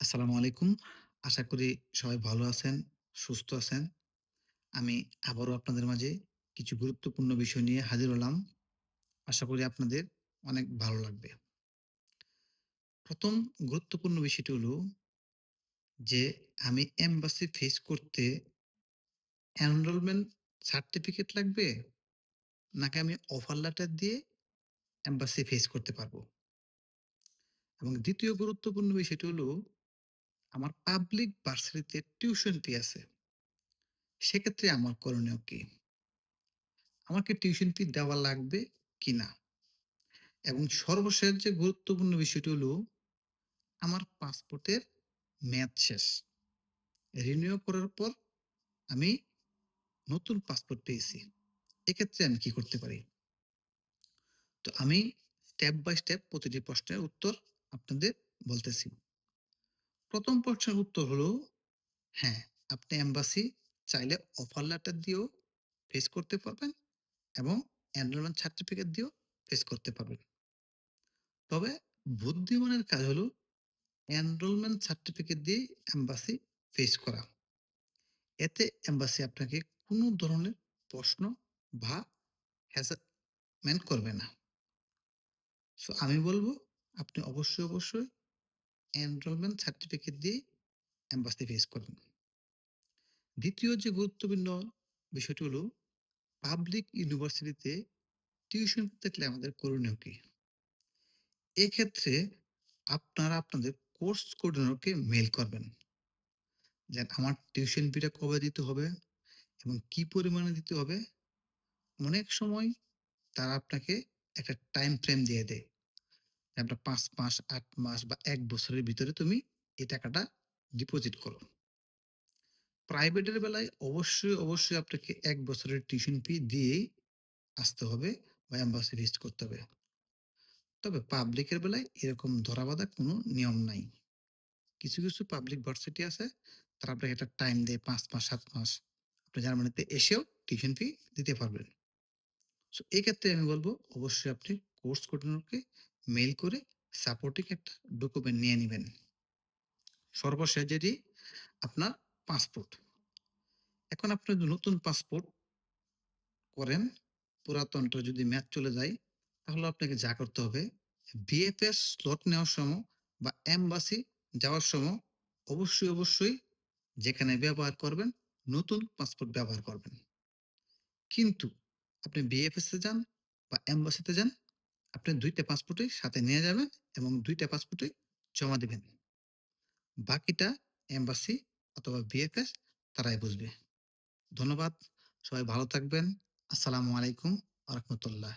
আসসালামু আলাইকুম। আশা করি সবাই ভালো আছেন, সুস্থ আছেন। আমি আবারও আপনাদের মাঝে কিছু গুরুত্বপূর্ণ বিষয় নিয়ে হাজির হলাম। আশা করি আপনাদের অনেক ভালো লাগবে। ১ম গুরুত্বপূর্ণ বিষয়টি হলো যে আমি এমবাসি ফেস করতে এনরোলমেন্ট সার্টিফিকেট লাগবে? নাকি আমি অফার লেটার দিয়ে এমবাসি ফেস করতে পারবো? এবং ২য় গুরুত্বপূর্ণ বিষয়টি হলো আমার পাবলিক ভার্সিটিতে টিউশন ফি আছে। সেক্ষেত্রে আমার করণীয় কি? আমাকে টিউশন ফি দেওয়া লাগবে কিনা? এবং সর্বশেষ যে গুরুত্বপূর্ণ বিষয়টি হলো আমার পাসপোর্টের মেয়াদ শেষ। রিনিউ করার পর আমি নতুন পাসপোর্ট পেয়েছি। এক্ষেত্রে আমি কি করতে পারি? তো আমি স্টেপ বাই স্টেপ প্রতিটি প্রশ্নের উত্তর আপনাদের বলতেছি। ১ম প্রশ্নের উত্তর হলো হ্যাঁ, আপনি এমবাসি চাইলে অফার লেটার দিয়েও ফেস করতে পারবেন এবং এনরোলমেন্ট সার্টিফিকেট দিয়েও ফেস করতে পারবেন। তবে বুদ্ধিমানের কাজ হলো এনরোলমেন্ট সার্টিফিকেট দিয়ে এমবাসি ফেস করা। এতে এমবাসি আপনাকে কোনো ধরনের প্রশ্ন বা হ্যারাসমেন্ট করবে না। সো আমি বলব আপনি অবশ্যই এনরোলমেন্ট সার্টিফিকেট দিয়ে এমবাসি ফেস করুন। ২য় যে গুরুত্বপূর্ণ বিষয়টি হলো পাবলিক ইউনিভার্সিটিতে টিউশন থাকলে আমাদের করণীয় কি? এক্ষেত্রে আপনারা আপনাদের কোর্স কোঅর্ডিনেটরকে মেইল করবেন। যে আমার টিউশন ফিটা কবে দিতে হবে এবং কি পরিমাণে দিতে হবে। অনেক সময় তারা আপনাকে একটা টাইম ফ্রেম দিয়ে দেয়। যে আপনার ৫ মাস, ৮ মাস বা ১ বছরের ভিতরে তুমি এই টাকাটা ডিপোজিট করো। প্রাইভেটের বেলায় অবশ্যই আপনাকে ১ বছরের টিউশন ফি দিয়েই আসতে হবে বা এম্বাসি ভিজিট করতে হবে। তবে পাবলিকের বেলায় এরকম ধরাবাঁধা কোনো নিয়ম নাই। কিছু পাবলিক ভার্সিটি আছে, তারা আপনাকে একটা টাইম দেয় ৫ মাস, ৭ মাস। আপনি জার্মানিতে এসেও টিউশন ফি দিতে পারবেন। সো এক্ষেত্রে আমি বলব অবশ্যই আপনি কোর্স কোঅর্ডিনেটরকে মেইল করে সাপোর্টিং একটা ডকুমেন্ট নিয়ে নিবেন। সর্বশেষ যেটি আপনার পাসপোর্ট। এখন আপনি যদি নতুন পাসপোর্ট করেন, পুরাতনটা যদি মেয়াদ চলে যায়, তাহলে আপনাকে যা করতে হবে বিএফএস স্লট নেওয়ার সময় বা এমবাসি যাওয়ার সময় অবশ্যই যেখানে ব্যবহার করবেন নতুন পাসপোর্ট ব্যবহার করবেন। কিন্তু আপনি বিএফএস এ যান বা এমবাসিতে যান, আপনি ২ টা পাসপোর্টই সাথে নিয়ে যাবেন এবং ২ টা পাসপোর্টই জমা দিবেন। বাকিটা এমবাসি অথবা বিএফএস তারাই বুঝবে। ধন্যবাদ। সবাই ভালো থাকবেন। আসসালামু আলাইকুম ওয়া রাহমাতুল্লাহ।